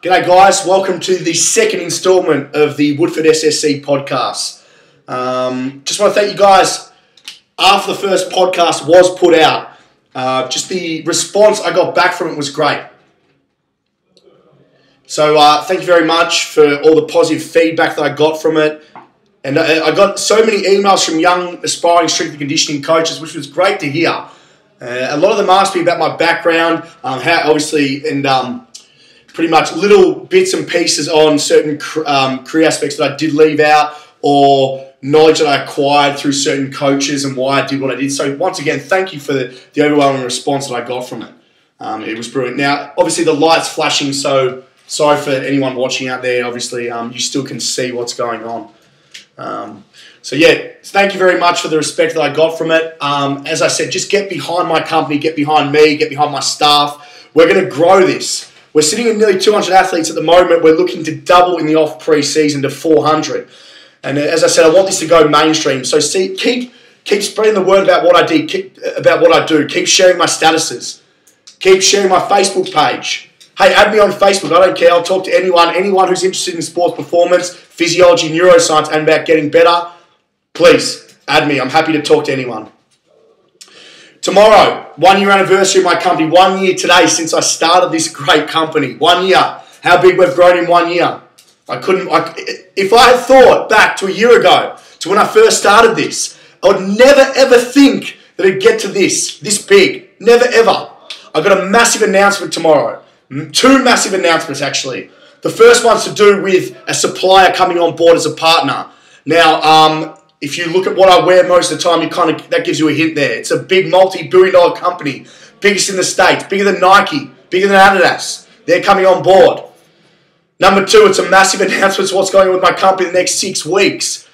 G'day guys, welcome to the second instalment of the Woodford SSC podcast. Just want to thank you guys. After the first podcast was put out, just the response I got back from it was great. So thank you very much for all the positive feedback that I got from it. And I got so many emails from young aspiring strength and conditioning coaches, which was great to hear. A lot of them asked me about my background, how obviously, and pretty much little bits and pieces on certain career aspects that I did leave out, or knowledge that I acquired through certain coaches and why I did what I did. So once again, thank you for the overwhelming response that I got from it. It was brilliant. Now, obviously the light's flashing, so sorry for anyone watching out there. Obviously, you still can see what's going on. So yeah, thank you very much for the respect that I got from it. As I said, just get behind my company, get behind me, get behind my staff. We're going to grow this. We're sitting at nearly 200 athletes at the moment. We're looking to double in the off pre-season to 400. And as I said, I want this to go mainstream. So keep spreading the word about what I did, about what I do. Keep sharing my statuses. Keep sharing my Facebook page. Hey, add me on Facebook. I don't care. I'll talk to anyone who's interested in sports performance, physiology, neuroscience, and about getting better. Please add me. I'm happy to talk to anyone. Tomorrow, 1 year anniversary of my company. 1 year today since I started this great company. 1 year. How big we've grown in 1 year. If I had thought back to a year ago, to when I first started this, I would never ever think that it'd get to this big. Never ever. I've got a massive announcement tomorrow. 2 massive announcements actually. The first one's to do with a supplier coming on board as a partner. Now, if you look at what I wear most of the time, that gives you a hint there. It's a big multi-billion-dollar company, biggest in the States, bigger than Nike, bigger than Adidas. They're coming on board. Number 2, it's a massive announcement to what's going on with my company in the next 6 weeks.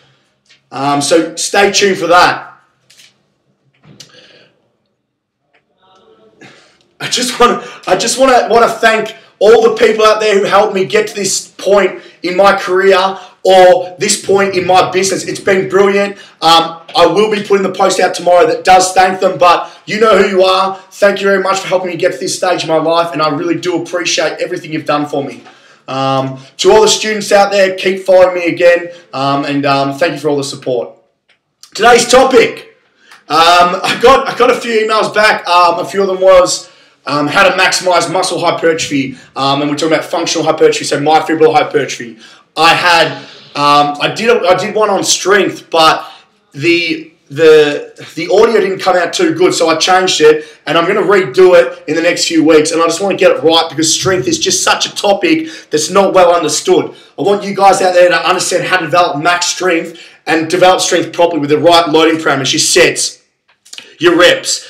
So stay tuned for that. I just want to thank all the people out there who helped me get to this point in my career or this point in my business. It's been brilliant. I will be putting the post out tomorrow that does thank them, but you know who you are. Thank you very much for helping me get to this stage in my life, and I really do appreciate everything you've done for me. To all the students out there, keep following me again, and thank you for all the support. Today's topic, I got a few emails back. A few of them was how to maximize muscle hypertrophy, and we're talking about functional hypertrophy, so myofibrillar hypertrophy. I did one on strength, but the audio didn't come out too good, so I changed it, and I'm going to redo it in the next few weeks, and I just want to get it right because strength is just such a topic that's not well understood. I want you guys out there to understand how to develop max strength and develop strength properly with the right loading parameters, your sets, your reps,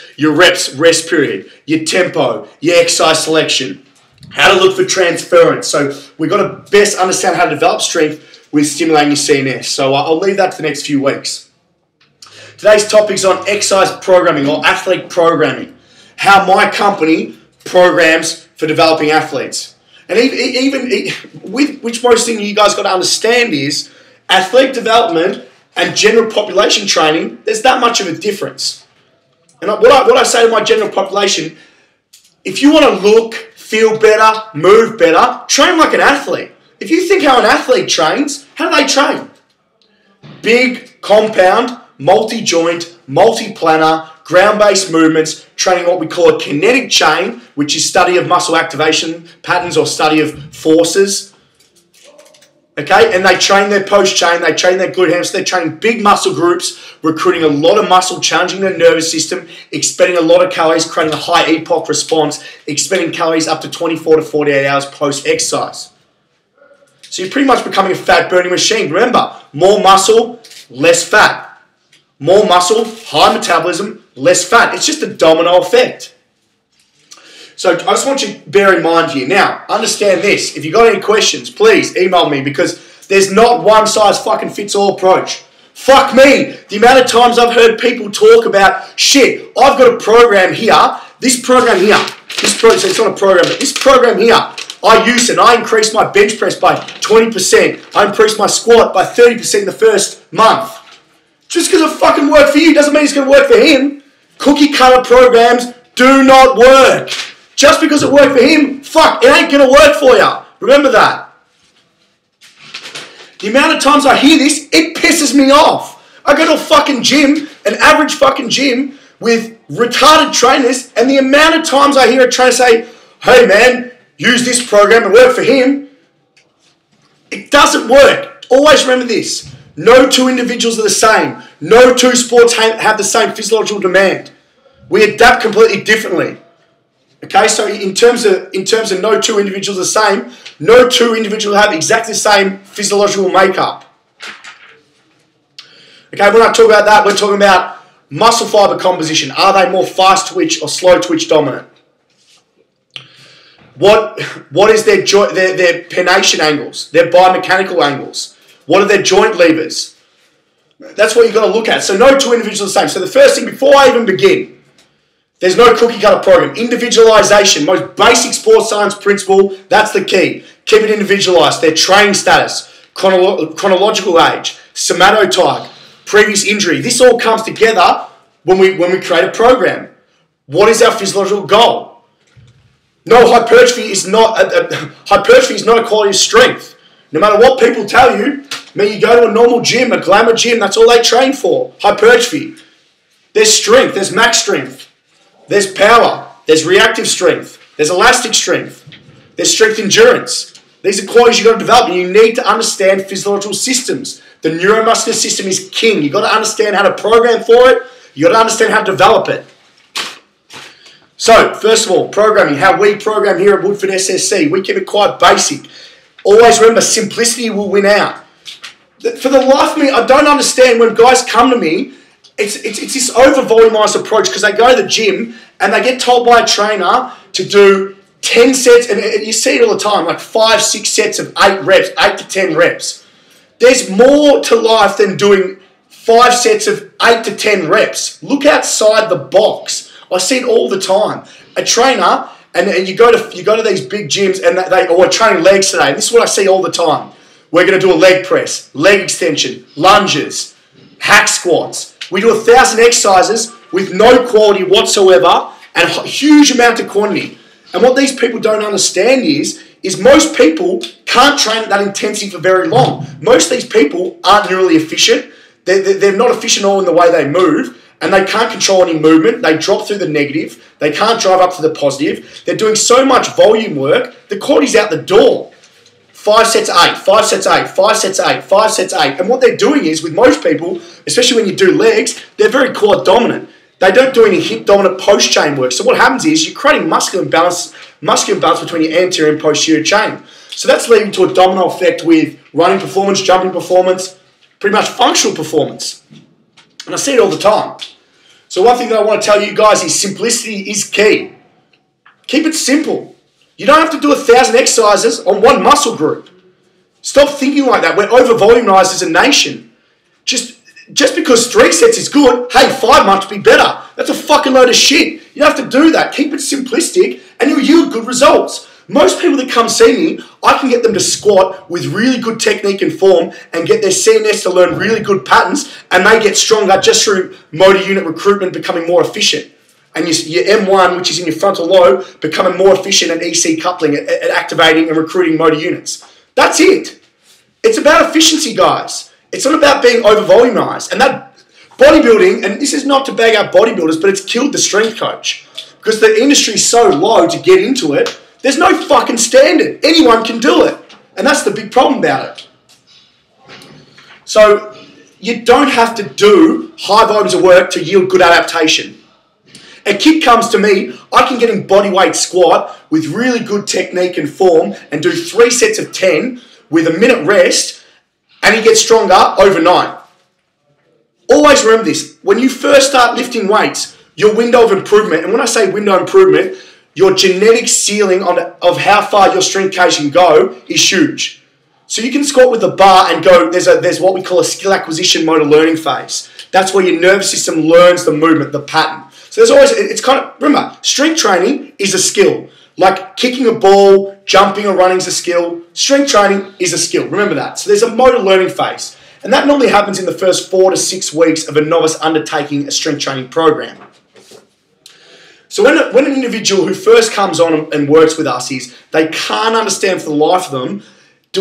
rest period, your tempo, your exercise selection, how to look for transference. So we've got to best understand how to develop strength with stimulating your CNS. So I'll leave that to the next few weeks. Today's topic is on exercise programming or athlete programming. How my company programs for developing athletes. And even which most thing you guys got to understand is athletic development and general population training, there's that much of a difference. And what I say to my general population, if you want to look, feel better, move better, train like an athlete. If you think how an athlete trains, how do they train? Big, compound, multi-joint, multi-planar, ground-based movements, training what we call a kinetic chain, which is study of muscle activation patterns or study of forces. Okay, and they train their post chain, they train their glute hamstring, they train big muscle groups, recruiting a lot of muscle, challenging their nervous system, expending a lot of calories, creating a high EPOC response, expending calories up to 24 to 48 hours post-exercise. So you're pretty much becoming a fat-burning machine. Remember, more muscle, less fat. More muscle, high metabolism, less fat. It's just a domino effect. So I just want you to bear in mind here. Now, understand this. If you've got any questions, please email me because there's not one size fucking fits all approach. Fuck me. The amount of times I've heard people talk about, shit, I've got a program here, this program here, so it's not a program, but this program here, I use it and I increased my bench press by 20%. I increased my squat by 30% in the first month. Just because it fucking worked for you doesn't mean it's going to work for him. Cookie cutter programs do not work. Just because it worked for him, fuck, it ain't going to work for you. Remember that. The amount of times I hear this, it pisses me off. I go to a fucking gym, an average fucking gym, with retarded trainers, and the amount of times I hear a trainer say, hey man, use this program and work for him. It doesn't work. Always remember this. No two individuals are the same. No two sports have the same physiological demand. We adapt completely differently. Okay, so in terms of no two individuals are the same, no two individuals have exactly the same physiological makeup. Okay, when I talk about that, we're talking about muscle fiber composition. Are they more fast twitch or slow twitch dominant? What is their pennation angles, their biomechanical angles? What are their joint levers? That's what you've got to look at. So no two individuals are the same. So the first thing, before I even begin, there's no cookie cutter program. Individualization, most basic sports science principle, that's the key. Keep it individualized. Their training status, chronological age, somatotype, previous injury. This all comes together when we create a program. What is our physiological goal? No, hypertrophy is not a quality of strength. No matter what people tell you, you go to a normal gym, a glamour gym, that's all they train for. Hypertrophy. There's strength, there's max strength, there's power, there's reactive strength, there's elastic strength, there's strength endurance. These are qualities you've got to develop, and you need to understand physiological systems. The neuromuscular system is king. You've got to understand how to program for it. You've got to understand how to develop it. So, first of all, programming. How we program here at Woodford SSC. We keep it quite basic. Always remember, simplicity will win out. For the life of me, I don't understand when guys come to me, it's this over-volumized approach, because they go to the gym and they get told by a trainer to do 10 sets, and you see it all the time, like 5, 6 sets of 8 reps, 8 to 10 reps. There's more to life than doing 5 sets of 8 to 10 reps. Look outside the box. I see it all the time. A trainer, and you go to these big gyms, and we're training legs today. And this is what I see all the time. We're going to do a leg press, leg extension, lunges, hack squats. We do 1,000 exercises with no quality whatsoever and a huge amount of quantity. And what these people don't understand is most people can't train at that intensity for very long. Most of these people aren't nearly efficient. They're not efficient all in the way they move. And they can't control any movement. They drop through the negative. They can't drive up to the positive. They're doing so much volume work, the quality's out the door. 5 sets 8, 5 sets 8, 5 sets 8, 5 sets 8. And what they're doing is, with most people, especially when you do legs, they're very quad dominant. They don't do any hip dominant post chain work. So what happens is you're creating muscular imbalance between your anterior and posterior chain. So that's leading to a domino effect with running performance, jumping performance, pretty much functional performance. And I see it all the time. So one thing that I want to tell you guys is simplicity is key. Keep it simple. You don't have to do 1,000 exercises on one muscle group. Stop thinking like that. We're over-volumized as a nation. Just because 3 sets is good, hey, 5 must be better. That's a fucking load of shit. You don't have to do that. Keep it simplistic and you'll yield good results. Most people that come see me, I can get them to squat with really good technique and form and get their CNS to learn really good patterns, and they get stronger just through motor unit recruitment becoming more efficient. And your M1, which is in your frontal lobe, becoming more efficient at EC coupling, at activating and recruiting motor units. That's it. It's about efficiency, guys. It's not about being over-volumized. And that bodybuilding, and this is not to bag out bodybuilders, but it's killed the strength coach. Because the industry is so low to get into it, there's no fucking standard. Anyone can do it. And that's the big problem about it. So you don't have to do high volumes of work to yield good adaptation. A kid comes to me, I can get him bodyweight squat with really good technique and form and do 3 sets of 10 with a minute rest, and he gets stronger overnight. Always remember this. When you first start lifting weights, your window of improvement, and when I say window of improvement, your genetic ceiling of how far your strength case can go is huge. So you can squat with the bar and go, there's what we call a skill acquisition motor learning phase. That's where your nervous system learns the movement, the pattern. So there's always, it's kind of, remember, strength training is a skill. Like kicking a ball, jumping or running is a skill. Strength training is a skill. Remember that. So there's a motor learning phase. And that normally happens in the first 4 to 6 weeks of a novice undertaking a strength training program. So when an individual who first comes on and works with us they can't understand for the life of them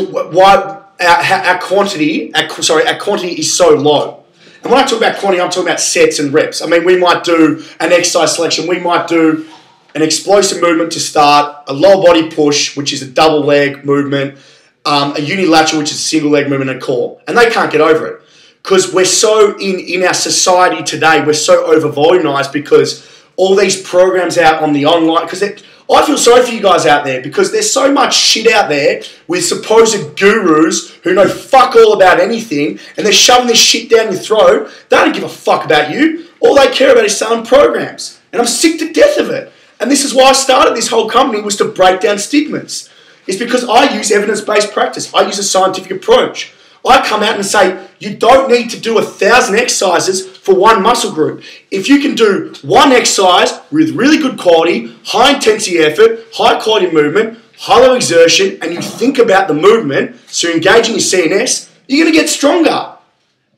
why our quantity is so low. And when I talk about quantity, I'm talking about sets and reps. I mean, we might do an exercise selection. We might do an explosive movement to start, a lower body push, which is a double leg movement, a unilateral, which is a single leg movement, and core. And they can't get over it. Because we're so, in our society today, we're so over-volumized because all these programs out on the online, because I feel sorry for you guys out there because there's so much shit out there with supposed gurus who know fuck all about anything and they're shoving this shit down your throat. They don't give a fuck about you. All they care about is selling programs. And I'm sick to death of it. And this is why I started this whole company, was to break down stigmas. It's because I use evidence-based practice. I use a scientific approach. I come out and say, you don't need to do 1,000 exercises for one muscle group. If you can do one exercise with really good quality, high intensity effort, high quality movement, high level exertion, and you think about the movement, so you're engaging your CNS, you're going to get stronger.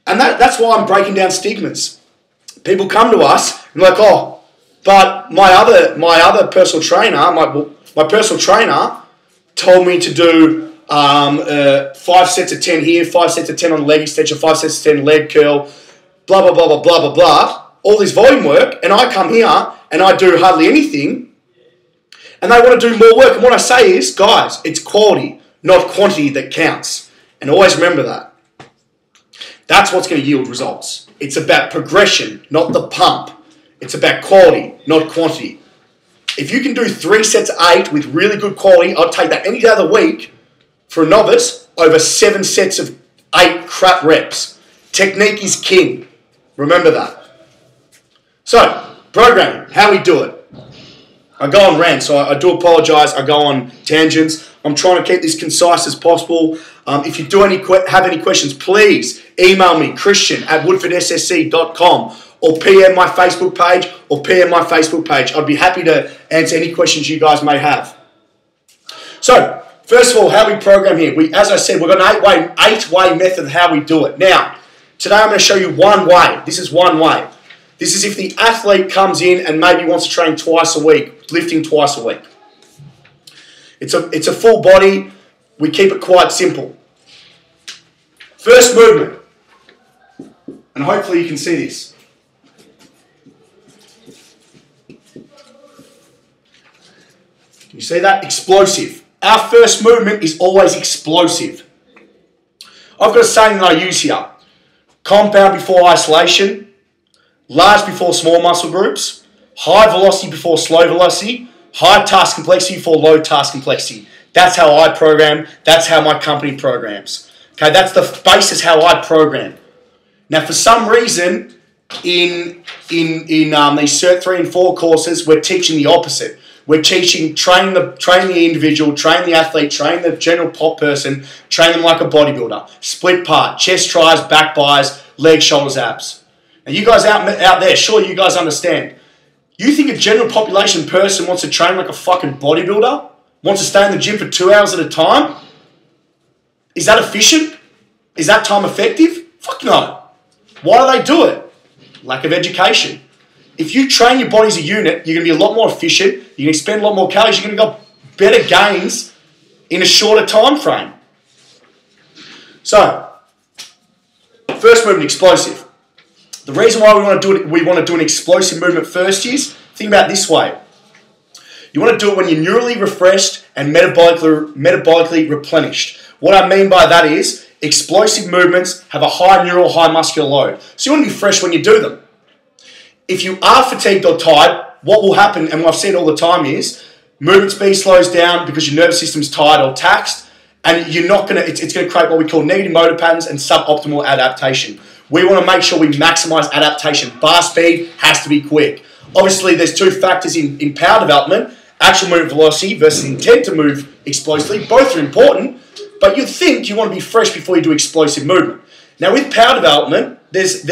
And that's why I'm breaking down stigmas. People come to us and like, oh, but my other personal trainer, my personal trainer told me to do 5 sets of 10 here, 5 sets of 10 on the leg extension, 5 sets of 10 leg curl, blah, blah, blah, blah, blah, blah, blah. All this volume work, and I come here and I do hardly anything, and they want to do more work. And what I say is, guys, it's quality, not quantity that counts. And always remember that. That's what's going to yield results. It's about progression, not the pump. It's about quality, not quantity. If you can do 3 sets of 8 with really good quality, I'll take that any day of the week for a novice over 7 sets of 8 crap reps. Technique is king. Remember that. So, programming, how we do it. I go on rants, so I do apologise. I go on tangents. I'm trying to keep this concise as possible. If you do have any questions, please email me, christian@woodfordssc.com, or PM my Facebook page, I'd be happy to answer any questions you guys may have. So, first of all, how we program here. As I said, we've got an 8-way method of how we do it. Now, today I'm going to show you one way. This is one way. This is if the athlete comes in and maybe wants to train twice a week, lifting twice a week. It's a full body. We keep it quite simple. First movement. And hopefully you can see this. Can you see that? Explosive. Our first movement is always explosive. I've got a saying that I use here. Compound before isolation. Large before small muscle groups. High velocity before slow velocity. High task complexity before low task complexity. That's how I program. That's how my company programs. Okay, that's the basis how I program. Now, for some reason, in these Cert 3 and 4 courses, we're teaching the opposite. We're teaching, train the individual, train the athlete, train the general pop person, train them like a bodybuilder. Split part, chest tries, back buys, legs, shoulders, abs. And you guys out there, sure you guys understand. You think a general population person wants to train like a fucking bodybuilder? Wants to stay in the gym for 2 hours at a time? Is that efficient? Is that time effective? Fuck no. Why do they do it? Lack of education. If you train your body as a unit, you're going to be a lot more efficient, you're going to expend a lot more calories, you're going to get better gains in a shorter time frame. So, first movement, explosive. The reason why we want to do an explosive movement first is, think about it this way. You want to do it when you're neurally refreshed and metabolically replenished. What I mean by that is, explosive movements have a high neural, high muscular load. So you want to be fresh when you do them. If you are fatigued or tired, what will happen, and what I've said all the time is, movement speed slows down because your nervous system's tired or taxed, and it's going to create what we call negative motor patterns and suboptimal adaptation. We want to make sure we maximize adaptation. Bar speed has to be quick. Obviously, there's 2 factors in power development, actual movement velocity versus intent to move explosively. Both are important, but you'd think you want to be fresh before you do explosive movement. Now, with power development, there's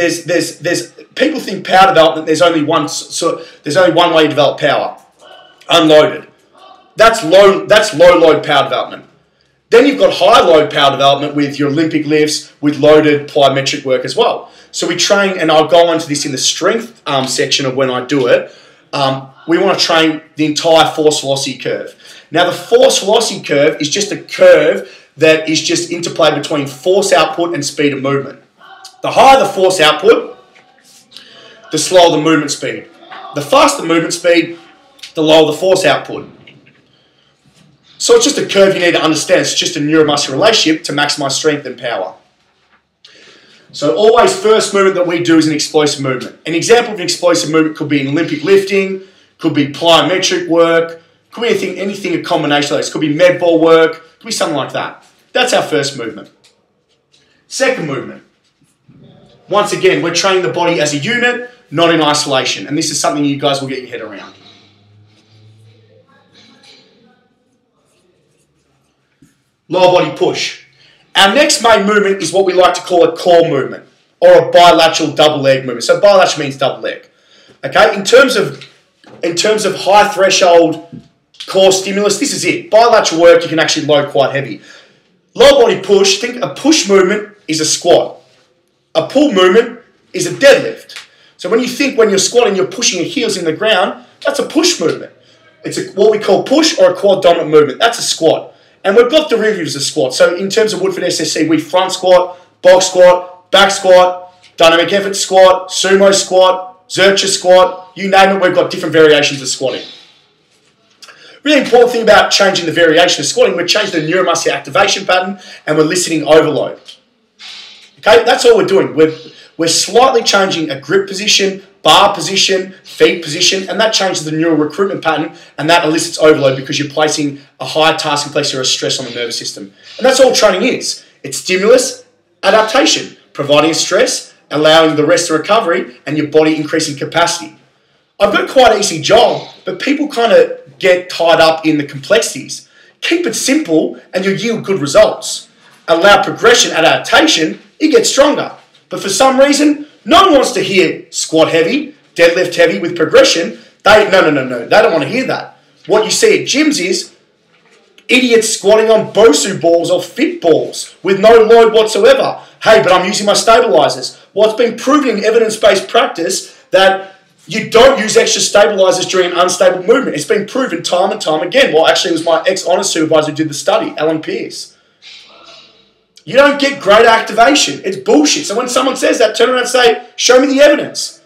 people think power development, there's only one way to develop power, unloaded. That's low load power development. Then you've got high load power development with your Olympic lifts, with loaded plyometric work as well. So we train, and I'll go into this in the strength section of when I do it. we want to train the entire force velocity curve. Now, the force velocity curve is just a curve that is just interplay between force output and speed of movement. The higher the force output, the slower the movement speed. The faster the movement speed, the lower the force output. So it's just a curve you need to understand. It's just a neuromuscular relationship to maximize strength and power. So always first movement that we do is an explosive movement. An example of an explosive movement could be an Olympic lifting, could be plyometric work, could be anything a combination of those. Could be med ball work, could be something like that. That's our first movement. Second movement. Once again, we're training the body as a unit, not in isolation. And this is something you guys will get your head around. Lower body push. Our next main movement is what we like to call a core movement or a bilateral double leg movement. So bilateral means double leg. Okay, in terms of high threshold core stimulus, this is it. Bilateral work, you can actually load quite heavy. Lower body push, think a push movement is a squat. A pull movement is a deadlift. So when you're squatting, you're pushing your heels in the ground, that's a push movement. It's what we call push or a quad dominant movement. That's a squat. And we've got derivatives of squat. So in terms of Woodford SSC, we front squat, box squat, back squat, dynamic effort squat, sumo squat, Zercher squat, you name it, we've got different variations of squatting. Really important thing about changing the variation of squatting, we're changing the neuromuscular activation pattern and we're eliciting overload. Okay, that's all we're doing. We're slightly changing a grip position, bar position, feet position, and that changes the neural recruitment pattern, and that elicits overload because you're placing a higher task complexity or a stress on the nervous system. And that's all training is. It's stimulus, adaptation, providing stress, allowing the rest of recovery, and your body increasing capacity. I've got quite an easy job, but people kind of get tied up in the complexities. Keep it simple, and you'll yield good results. Allow progression, adaptation, you get stronger. But for some reason, no one wants to hear squat heavy, deadlift heavy with progression. No. They don't want to hear that. What you see at gyms is idiots squatting on BOSU balls or fit balls with no load whatsoever. Hey, but I'm using my stabilizers. Well, it's been proven in evidence-based practice that you don't use extra stabilizers during an unstable movement. It's been proven time and time again. Well, actually, it was my ex-honors supervisor who did the study, Alan Pierce. You don't get great activation. It's bullshit. So when someone says that, turn around and say, show me the evidence.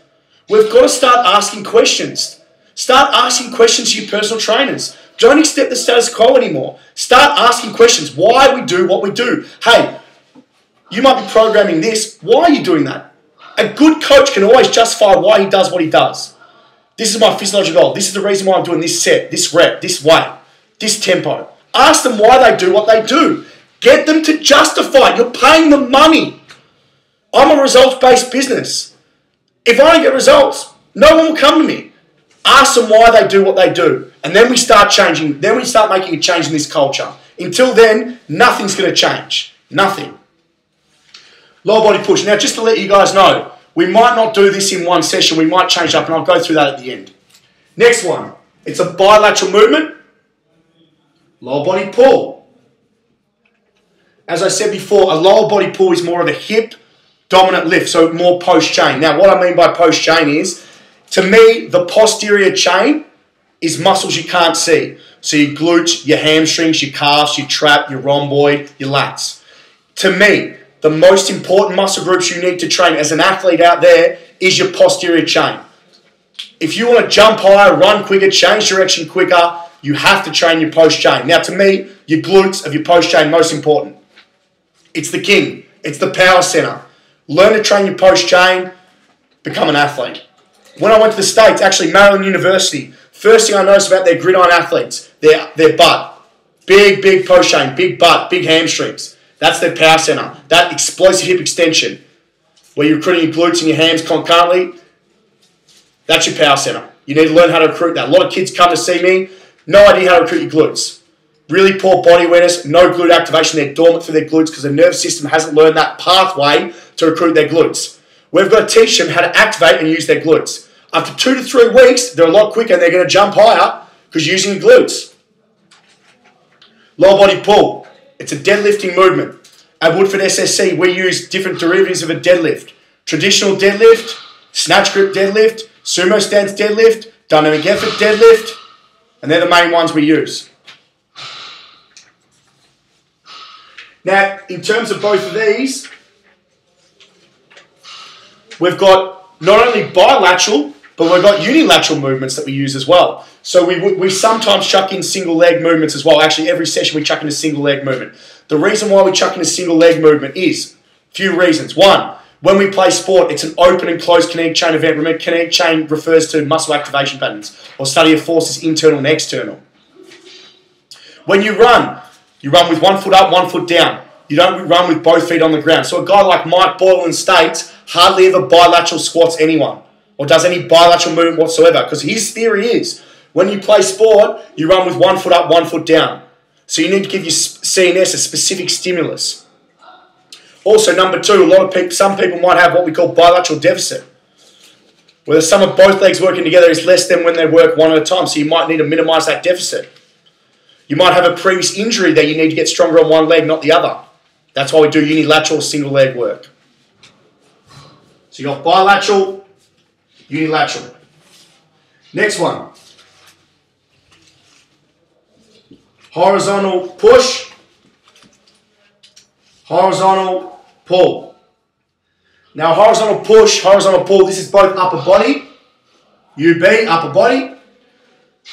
We've got to start asking questions. Start asking questions to your personal trainers. Don't accept the status quo anymore. Start asking questions. Why we do what we do. Hey, you might be programming this. Why are you doing that? A good coach can always justify why he does what he does. This is my physiological goal. This is the reason why I'm doing this set, this rep, this weight, this tempo. Ask them why they do what they do. Get them to justify it. You're paying them money. I'm a results-based business. If I don't get results, no one will come to me. Ask them why they do what they do. And then we start changing. Then we start making a change in this culture. Until then, nothing's going to change. Nothing. Lower body push. Now, just to let you guys know, we might not do this in one session. We might change up, and I'll go through that at the end. Next one. It's a bilateral movement. Lower body pull. As I said before, a lower body pull is more of a hip dominant lift, so more post chain. Now, what I mean by post chain is, to me, the posterior chain is muscles you can't see. So your glutes, your hamstrings, your calves, your trap, your rhomboid, your lats. To me, the most important muscle groups you need to train as an athlete out there is your posterior chain. If you want to jump higher, run quicker, change direction quicker, you have to train your post chain. Now, to me, your glutes of your post chain most important. It's the king. It's the power center. Learn to train your post chain, become an athlete. When I went to the States, actually Maryland University, first thing I noticed about their gridiron athletes, their butt. Big post chain, big butt, big hamstrings. That's their power center. That explosive hip extension, where you're recruiting your glutes and your hams concurrently, that's your power center. You need to learn how to recruit that. A lot of kids come to see me, no idea how to recruit your glutes. Really poor body awareness, no glute activation. They're dormant through their glutes because the nervous system hasn't learned that pathway to recruit their glutes. We've got to teach them how to activate and use their glutes. After 2 to 3 weeks, they're a lot quicker and they're going to jump higher because you're using your glutes. Lower body pull. It's a deadlifting movement. At Woodford SSC, we use different derivatives of a deadlift. Traditional deadlift, snatch grip deadlift, sumo stance deadlift, dynamic effort, deadlift, and they're the main ones we use. Now, in terms of both of these, we've got not only bilateral, but we've got unilateral movements that we use as well. So we sometimes chuck in single leg movements as well. Actually, every session we chuck in a single leg movement. The reason why we chuck in a single leg movement is a few reasons. One, when we play sport, it's an open and closed kinetic chain event. Remember, kinetic chain refers to muscle activation patterns or study of forces internal and external. When you run with 1 foot up, 1 foot down. You don't run with both feet on the ground. So a guy like Mike Boylan states hardly ever bilateral squats anyone or does any bilateral movement whatsoever, because his theory is when you play sport, you run with 1 foot up, 1 foot down. So you need to give your CNS a specific stimulus. Also, number two, some people might have what we call bilateral deficit, where the sum of both legs working together is less than when they work one at a time. So you might need to minimize that deficit. You might have a previous injury that you need to get stronger on one leg, not the other. That's why we do unilateral single leg work. So you got bilateral, unilateral. Next one. Horizontal push, horizontal pull. Now horizontal push, horizontal pull, this is both upper body, UB, upper body.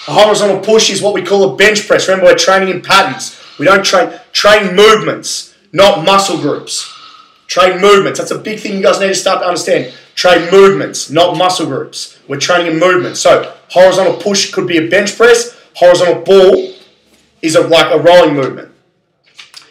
A horizontal push is what we call a bench press. Remember, we're training in patterns. We don't train movements, not muscle groups. Train movements. That's a big thing you guys need to start to understand. Train movements, not muscle groups. We're training in movements. So horizontal push could be a bench press. Horizontal pull is like a rolling movement.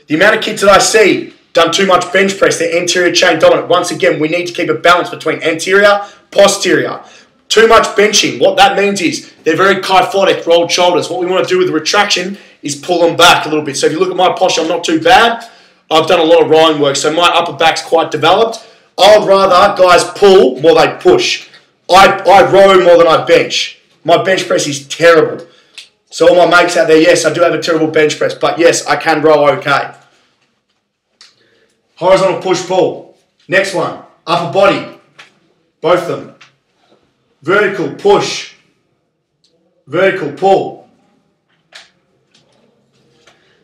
The amount of kids that I see done too much bench press, they're anterior chain dominant. Once again, we need to keep a balance between anterior, posterior. Too much benching, what that means is they're very kyphotic, rolled shoulders. What we want to do with the retraction is pull them back a little bit. So if you look at my posture, I'm not too bad. I've done a lot of rowing work, so my upper back's quite developed. I would rather guys pull more than they push. I row more than I bench. My bench press is terrible. So all my mates out there, yes, I do have a terrible bench press, but yes, I can row okay. Horizontal push-pull. Next one, upper body, both of them. Vertical push, vertical pull.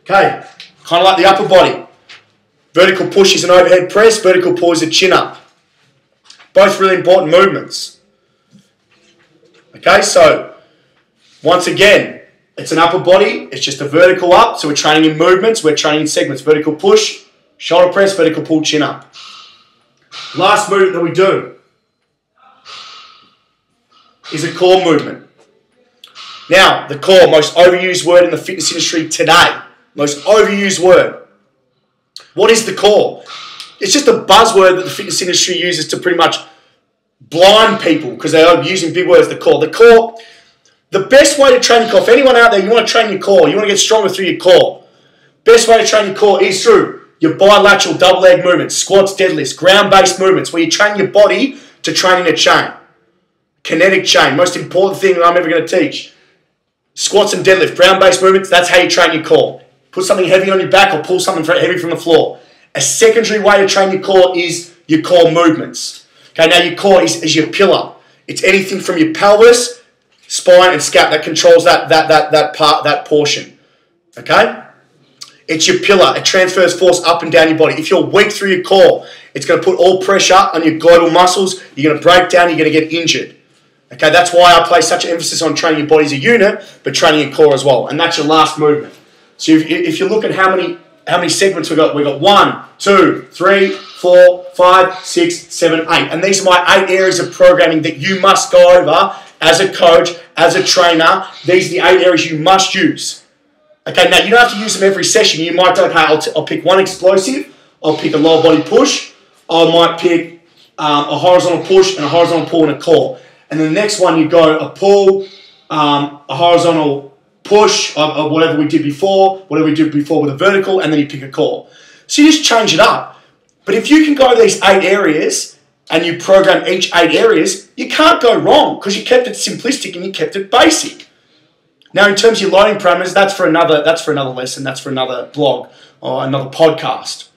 Okay, kind of like the upper body. Vertical push is an overhead press, vertical pull is a chin-up. Both really important movements. Okay, so once again, it's an upper body, it's just a vertical up, so we're training in movements, we're training in segments. Vertical push, shoulder press, vertical pull, chin up. Last movement that we do is a core movement. Now, the core, most overused word in the fitness industry today. Most overused word. What is the core? It's just a buzzword that the fitness industry uses to pretty much blind people because they are using big words, the core. The core, the best way to train your core, for anyone out there, you want to train your core, you want to get stronger through your core. Best way to train your core is through your bilateral double leg movements, squats, deadlifts, ground-based movements, where you train your body to train in a chain. Kinetic chain, most important thing that I'm ever going to teach. Squats and deadlift, ground-based movements, that's how you train your core. Put something heavy on your back or pull something heavy from the floor. A secondary way to train your core is your core movements. Okay, now your core is your pillar. It's anything from your pelvis, spine, and scap that controls that portion. Okay? It's your pillar. It transfers force up and down your body. If you're weak through your core, it's going to put all pressure on your global muscles. You're going to break down. You're going to get injured. Okay, that's why I place such an emphasis on training your body as a unit, but training your core as well. And that's your last movement. So if you look at how many segments we've got 1, 2, 3, 4, 5, 6, 7, 8. And these are my 8 areas of programming that you must go over as a coach, as a trainer. These are the 8 areas you must use. Okay, now you don't have to use them every session. You might go, okay, I'll pick one explosive, I'll pick a lower body push, I might pick a horizontal push and a horizontal pull and a core. And then the next one you go a pull, a horizontal push, or whatever we did before with a vertical, and then you pick a core. So you just change it up. But if you can go these 8 areas and you program each 8 areas, you can't go wrong because you kept it simplistic and you kept it basic. Now, in terms of your loading parameters, that's for another lesson, that's for another blog or another podcast.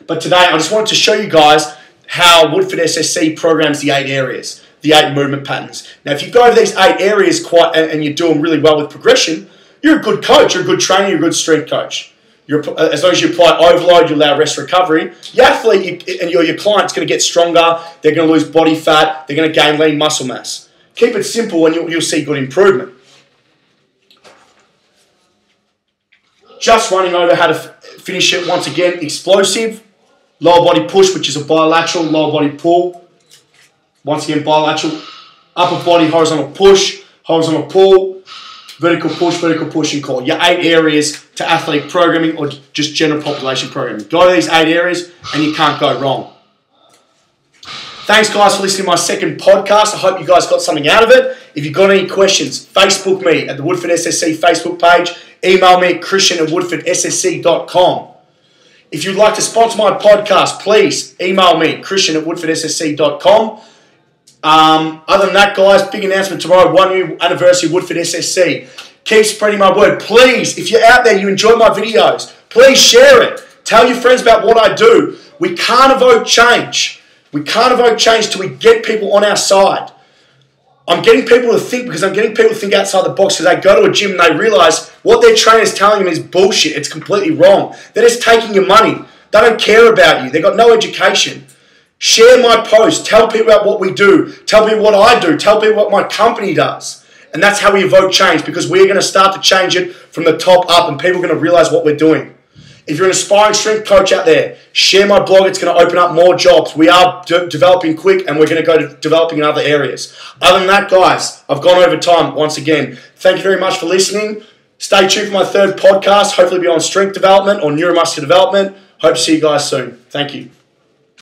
But today, I just wanted to show you guys how Woodford SSC programs the 8 areas. the 8 movement patterns. Now, if you go over these 8 areas and you do them really well with progression, you're a good coach, you're a good trainer, you're a good strength coach. As long as you apply overload, you allow rest recovery, your athlete and your client's going to get stronger, they're going to lose body fat, they're going to gain lean muscle mass. Keep it simple and you'll see good improvement. Just running over how to finish it once again. Explosive, lower body push, which is a bilateral, lower body pull. Once again, bilateral, upper body horizontal push, horizontal pull, vertical push and call. Your 8 areas to athletic programming or just general population programming. Go to these 8 areas and you can't go wrong. Thanks guys for listening to my second podcast. I hope you guys got something out of it. If you've got any questions, Facebook me at the Woodford SSC Facebook page. Email me at christian@woodfordssc.com. If you'd like to sponsor my podcast, please email me, christian@woodfordssc.com. Other than that, guys, big announcement tomorrow, 1 year anniversary of Woodford SSC. Keep spreading my word. Please, if you're out there, you enjoy my videos, please share it. Tell your friends about what I do. We can't evoke change. We can't evoke change till we get people on our side. I'm getting people to think because I'm getting people to think outside the box because they go to a gym and they realize what their trainer's telling them is bullshit. It's completely wrong. They're just taking your money. They don't care about you. They've got no education. Share my posts. Tell people about what we do. Tell people what I do. Tell people what my company does. And that's how we evoke change because we're going to start to change it from the top up and people are going to realize what we're doing. If you're an aspiring strength coach out there, share my blog. It's going to open up more jobs. We are developing quick and we're going to go to developing in other areas. Other than that, guys, I've gone over time once again. Thank you very much for listening. Stay tuned for my third podcast. Hopefully be on strength development or neuromuscular development. Hope to see you guys soon. Thank you.